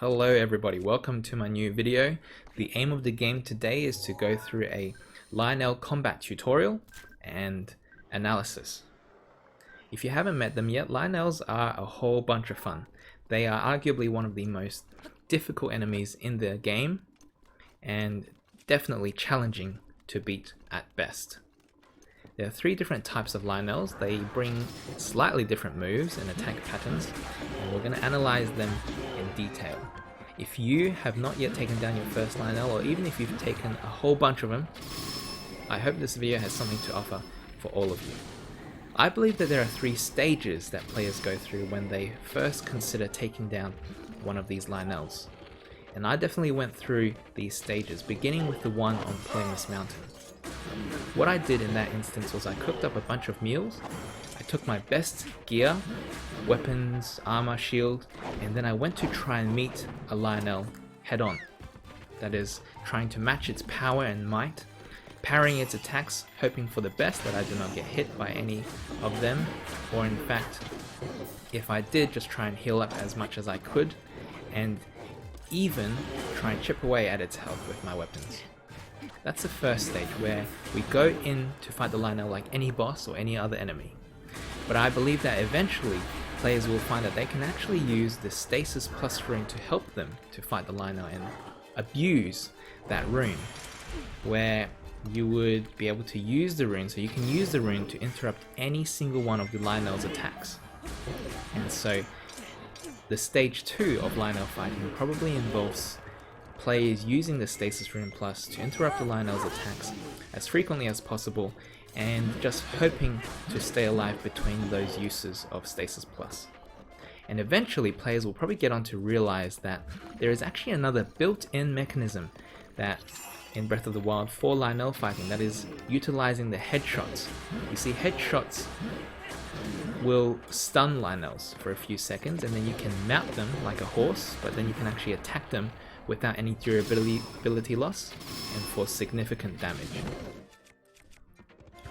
Hello everybody, welcome to my new video. The aim of the game today is to go through a Lynel combat tutorial and analysis. If you haven't met them yet, Lynels are a whole bunch of fun. They are arguably one of the most difficult enemies in the game and definitely challenging to beat at best. There are three different types of Lynels. They bring slightly different moves and attack patterns, and we're going to analyze them in detail. If you have not yet taken down your first Lynel, or even if you've taken a whole bunch of them, I hope this video has something to offer for all of you. I believe that there are three stages that players go through when they first consider taking down one of these Lynels. And I definitely went through these stages, beginning with the one on Plymouth Mountain. What I did in that instance was I cooked up a bunch of meals, I took my best gear, weapons, armor, shield, and then I went to try and meet a Lynel head on. That is, trying to match its power and might, parrying its attacks, hoping for the best that I do not get hit by any of them, or in fact, if I did, just try and heal up as much as I could, and even try and chip away at its health with my weapons. That's the first stage, where we go in to fight the Lynel like any boss or any other enemy. But I believe that eventually players will find that they can actually use the Stasis Plus rune to help them to fight the Lynel and abuse that rune, where you would be able to use the rune, so you can use the rune to interrupt any single one of the Lynel's attacks. And so the stage 2 of Lynel fighting probably involves players using the Stasis Rune Plus to interrupt the Lynel's attacks as frequently as possible and just hoping to stay alive between those uses of Stasis Plus. And eventually players will probably get on to realize that there is actually another built-in mechanism that in Breath of the Wild for Lynel fighting, that is utilizing the headshots. You see, headshots will stun Lynels for a few seconds, and then you can mount them like a horse, but then you can actually attack them without any durability loss and for significant damage.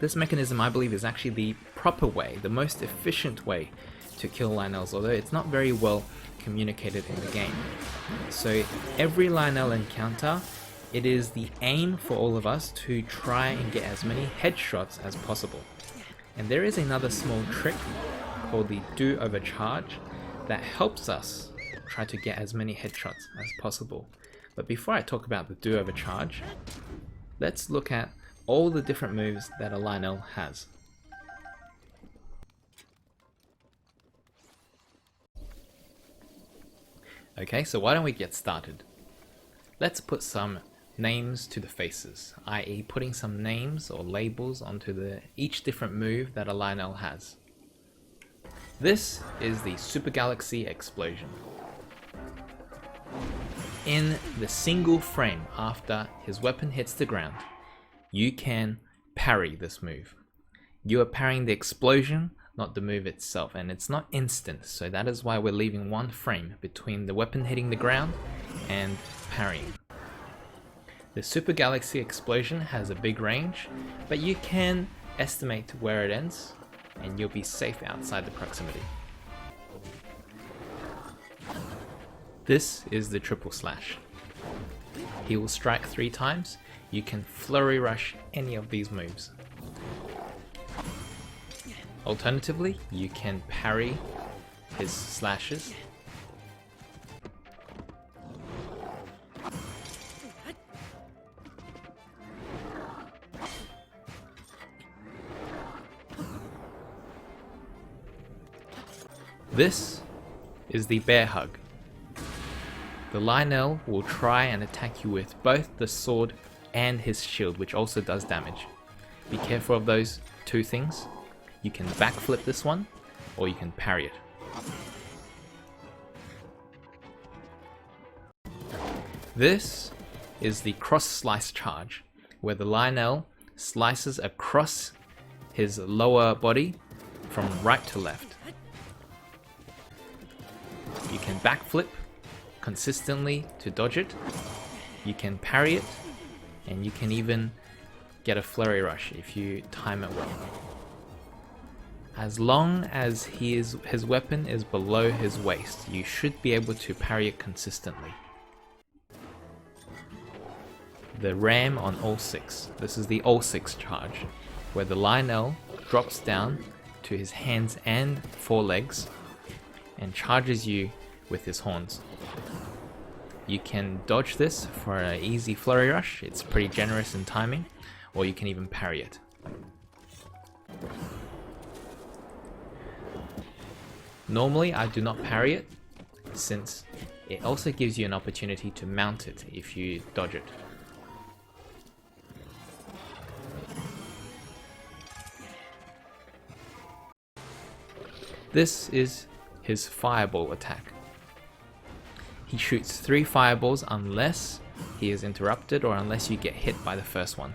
This mechanism, I believe, is actually the proper way, the most efficient way to kill Lynels, although it's not very well communicated in the game. So every Lynel encounter, it is the aim for all of us to try and get as many headshots as possible. And there is another small trick called the do overcharge that helps us try to get as many headshots as possible. But before I talk about the do overcharge, let's look at all the different moves that a Lynel has. Okay, so why don't we get started? Let's put some names to the faces, i.e. putting some names or labels onto each different move that a Lynel has. This is the Super Galaxy Explosion. In the single frame after his weapon hits the ground, you can parry this move. You are parrying the explosion, not the move itself, and it's not instant, so that is why we're leaving one frame between the weapon hitting the ground and parrying. The Super Galaxy Explosion has a big range, but you can estimate where it ends, and you'll be safe outside the proximity. This is the triple slash. He will strike 3 times. You can flurry rush any of these moves. Alternatively, you can parry his slashes. This is the bear hug. The Lynel will try and attack you with both the sword and his shield, which also does damage. Be careful of those two things. You can backflip this one, or you can parry it. This is the cross slice charge, where the Lynel slices across his lower body from right to left. You can backflip consistently to dodge it, you can parry it, and you can even get a flurry rush if you time it well. As long as his weapon is below his waist, you should be able to parry it consistently. The ram on all 6. This is the all 6 charge, where the Lynel drops down to his hands and forelegs and charges you with his horns. You can dodge this for an easy flurry rush, it's pretty generous in timing, or you can even parry it. Normally I do not parry it, since it also gives you an opportunity to mount it if you dodge it. This is his fireball attack. He shoots 3 fireballs unless he is interrupted or unless you get hit by the first one.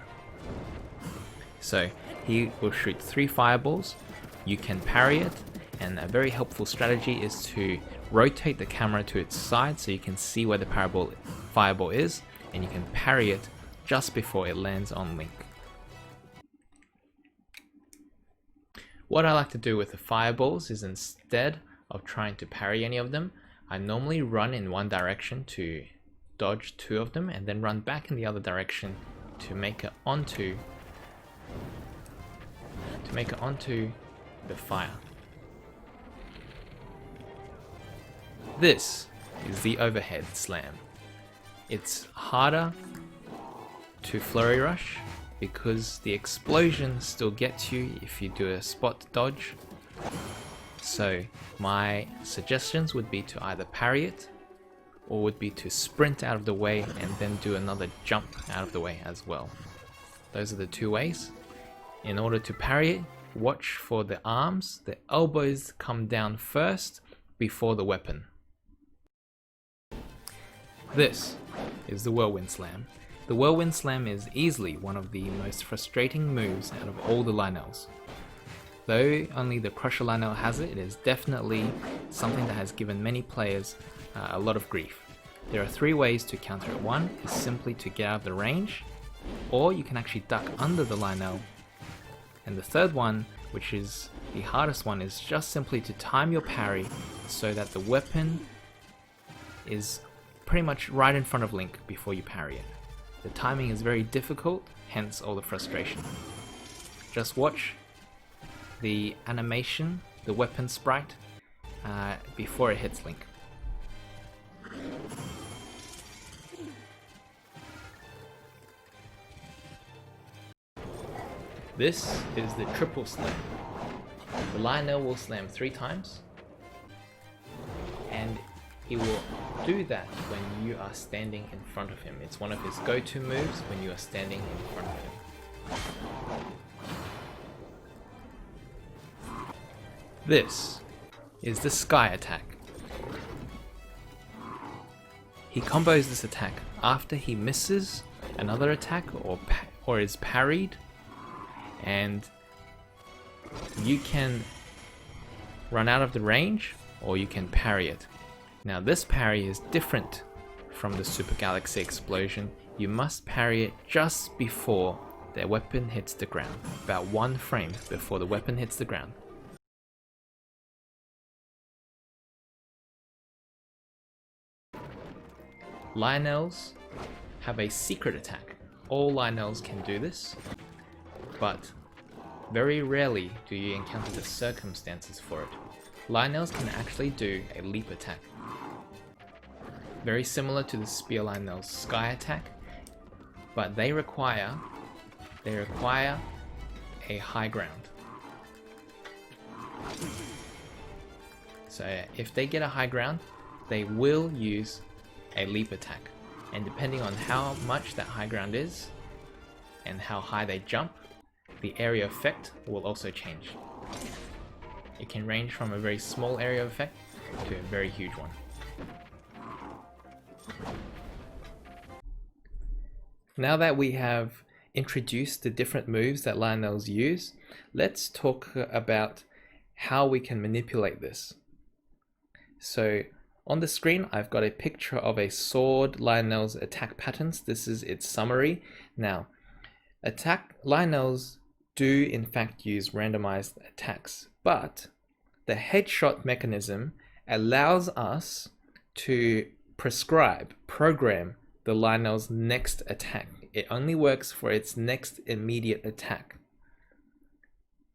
So he will shoot 3 fireballs, you can parry it, and a very helpful strategy is to rotate the camera to its side so you can see where the fireball is, and you can parry it just before it lands on Link. What I like to do with the fireballs is, instead of trying to parry any of them, I normally run in one direction to dodge 2 of them and then run back in the other direction to make it onto the fire. This is the overhead slam. It's harder to flurry rush because the explosion still gets you if you do a spot dodge. So my suggestions would be to either parry it, or would be to sprint out of the way and then do another jump out of the way as well. Those are the 2 ways. In order to parry it, watch for the arms. The elbows come down first before the weapon. This is the Whirlwind Slam. The Whirlwind Slam is easily one of the most frustrating moves out of all the Lynels. Though only the Crusher Lynel has it, it is definitely something that has given many players a lot of grief. There are 3 ways to counter it. One is simply to get out of the range, or you can actually duck under the Lynel. And the third one, which is the hardest one, is just simply to time your parry so that the weapon is pretty much right in front of Link before you parry it. The timing is very difficult, hence all the frustration. Just watch the animation, the weapon sprite, before it hits Link. This is the triple slam. The Lynel will slam 3 times, and he will do that when you are standing in front of him. It's one of his go-to moves when you are standing in front of him. This is the Sky attack. He combos this attack after he misses another attack or is parried, and you can run out of the range or you can parry it. Now this parry is different from the Super Galaxy Explosion. You must parry it just before the weapon hits the ground, about 1 frame before the weapon hits the ground. Lynels have a secret attack. All Lynels can do this, but very rarely do you encounter the circumstances for it. Lynels can actually do a leap attack. Very similar to the Spear Lynel's Sky attack, but they require a high ground. So if they get a high ground, they will use a leap attack, and depending on how much that high ground is and how high they jump, the area effect will also change. It can range from a very small area effect to a very huge one. Now that we have introduced the different moves that Lynels use, let's talk about how we can manipulate this. So on the screen I've got a picture of a sword Lynel's attack patterns. This is its summary. Now, Lynels do in fact use randomized attacks, but the headshot mechanism allows us to program the Lynel's next attack. It only works for its next immediate attack.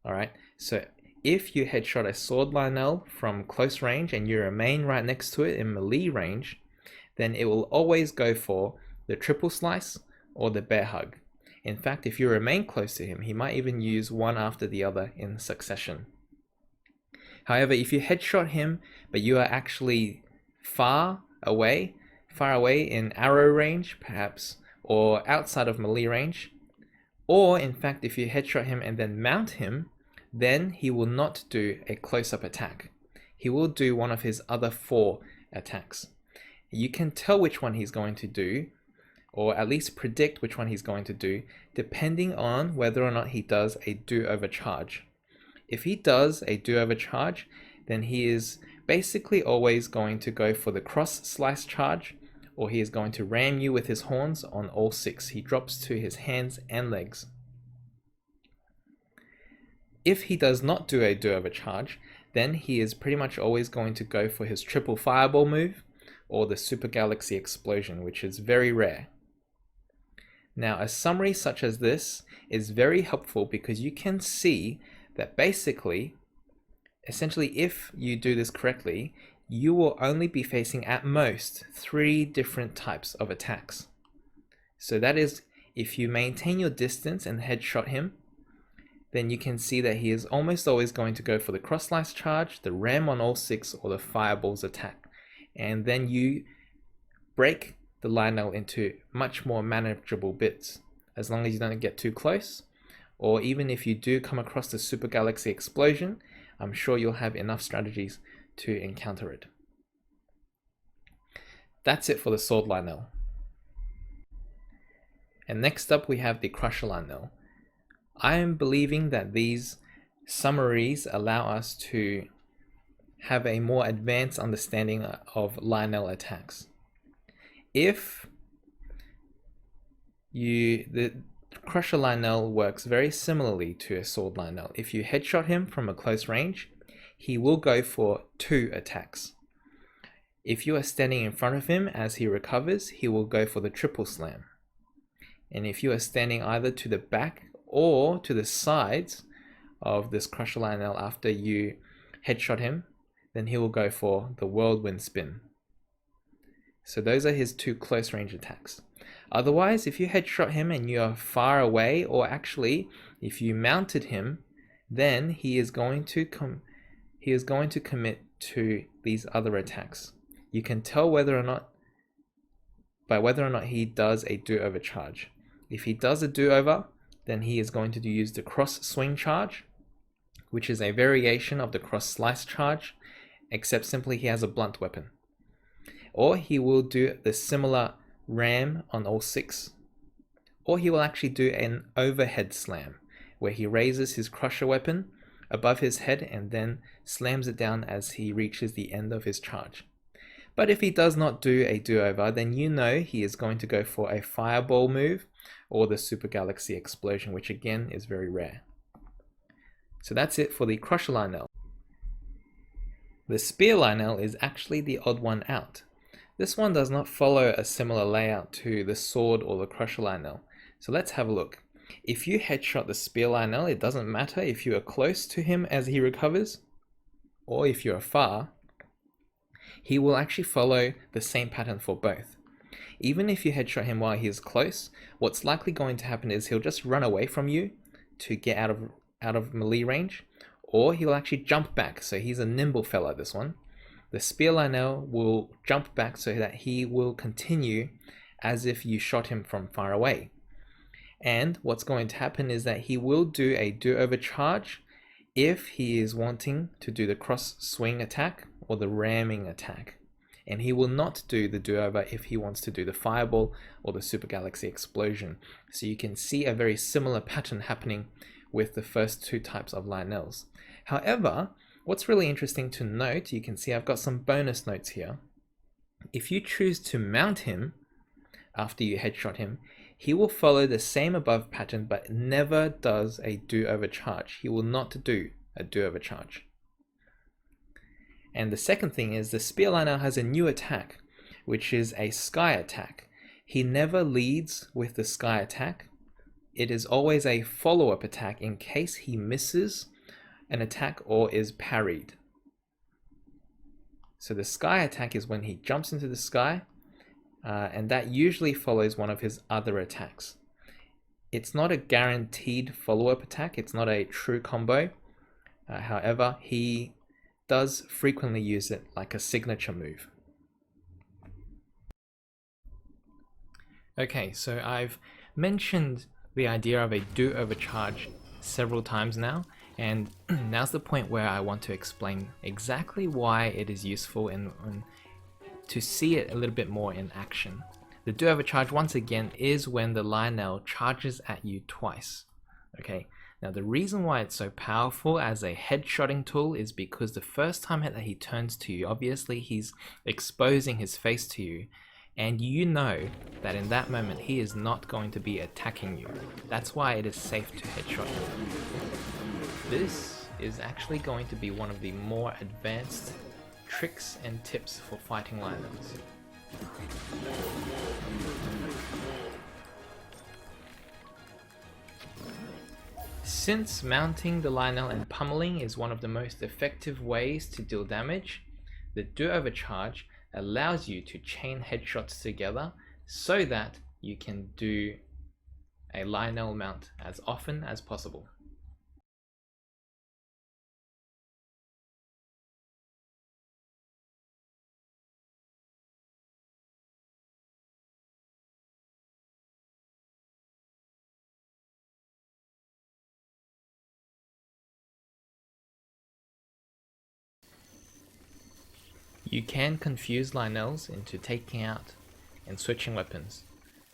Alright, so if you headshot a sword Lynel from close range and you remain right next to it in melee range, then it will always go for the triple slice or the bear hug. In fact, if you remain close to him, he might even use one after the other in succession. However, if you headshot him, but you are actually far away in arrow range, perhaps, or outside of melee range, or in fact, if you headshot him and then mount him, then he will not do a close-up attack. He will do one of his other 4 attacks. You can tell which one he's going to do, or at least predict which one he's going to do, depending on whether or not he does a do-over charge. If he does a do-over charge, then he is basically always going to go for the cross-slice charge, or he is going to ram you with his horns on all 6. He drops to his hands and legs. If he does not do a do-over charge, then he is pretty much always going to go for his triple fireball move, or the super galaxy explosion, which is very rare. Now, a summary such as this is very helpful because you can see that essentially, if you do this correctly, you will only be facing at most 3 different types of attacks. So that is, if you maintain your distance and headshot him, then you can see that he is almost always going to go for the cross slice charge, the ram on all 6, or the fireballs attack. And then you break the Lynel into much more manageable bits, as long as you don't get too close, or even if you do come across the super galaxy explosion, I'm sure you'll have enough strategies to encounter it. That's it for the sword Lynel. And next up we have the crusher Lynel. I am believing that these summaries allow us to have a more advanced understanding of Lynel attacks. The crusher Lynel works very similarly to a sword Lynel. If you headshot him from a close range, he will go for 2 attacks. If you are standing in front of him as he recovers, he will go for the triple slam. And if you are standing either to the back or to the sides of this crusher Lynel after you headshot him, then he will go for the whirlwind spin. So those are his 2 close range attacks. Otherwise, if you headshot him and you are far away, or actually if you mounted him, then he is going to commit to these other attacks. You can tell by whether or not he does a do-over charge. If he does a do-over, then he is going to use the cross swing charge, which is a variation of the cross slice charge, except simply he has a blunt weapon. Or he will do the similar ram on all 6, or he will actually do an overhead slam, where he raises his crusher weapon above his head and then slams it down as he reaches the end of his charge. But if he does not do a do-over, then you know he is going to go for a fireball move or the super galaxy explosion, which again is very rare. So that's it for the crusher Lynel. The spear Lynel is actually the odd one out. This one does not follow a similar layout to the sword or the crusher Lynel. So let's have a look. If you headshot the spear Lynel, it doesn't matter if you are close to him as he recovers, or if you are far, he will actually follow the same pattern for both. Even if you headshot him while he is close, what's likely going to happen is he'll just run away from you to get out of melee range, or he'll actually jump back. So he's a nimble fella, this one. The spear Lynel will jump back so that he will continue as if you shot him from far away. And what's going to happen is that he will do a do-over charge if he is wanting to do the cross swing attack or the ramming attack. And he will not do the do-over if he wants to do the fireball or the super galaxy explosion. So you can see a very similar pattern happening with the first 2 types of Lynels. However, what's really interesting to note, you can see I've got some bonus notes here. If you choose to mount him after you headshot him, he will follow the same above pattern but never does a do-over charge. He will not do a do-over charge. And the second thing is the spear Lynel has a new attack, which is a sky attack. He never leads with the sky attack. It is always a follow-up attack in case he misses an attack or is parried. So the sky attack is when he jumps into the sky, and that usually follows one of his other attacks. It's not a guaranteed follow-up attack, it's not a true combo. However, he does frequently use it like a signature move. Okay, so I've mentioned the idea of a do-over charge several times now, and now's the point where I want to explain exactly why it is useful and to see it a little bit more in action. The do-over charge, once again, is when the Lynel charges at you twice. Okay, now the reason why it's so powerful as a headshotting tool is because the first time that he turns to you, obviously he's exposing his face to you, and you know that in that moment he is not going to be attacking you. That's why it is safe to headshot you. This is actually going to be one of the more advanced tricks and tips for fighting Lynels. Since mounting the Lynel and pummeling is one of the most effective ways to deal damage, the do-over charge allows you to chain headshots together so that you can do a Lynel mount as often as possible. You can confuse Lynels into taking out and switching weapons,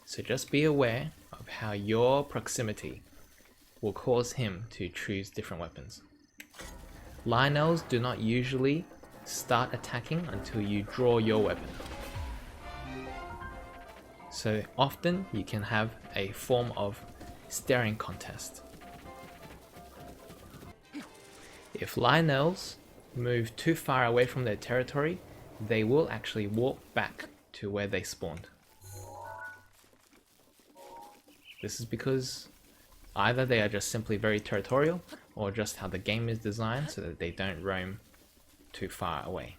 so just be aware of how your proximity will cause him to choose different weapons. Lynels do not usually start attacking until you draw your weapon, so often you can have a form of staring contest. If Lynels move too far away from their territory, they will actually walk back to where they spawned. This is because either they are just simply very territorial, or just how the game is designed so that they don't roam too far away.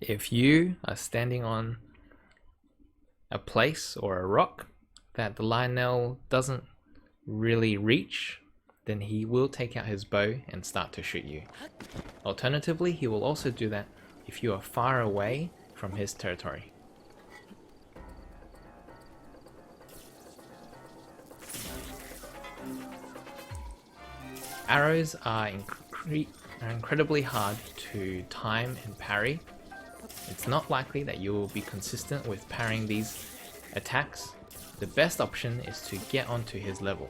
If you are standing on a place or a rock that the Lynel doesn't really reach, then he will take out his bow and start to shoot you. Alternatively, he will also do that if you are far away from his territory. Arrows are incredibly hard to time and parry. It's not likely that you will be consistent with parrying these attacks. The best option is to get onto his level.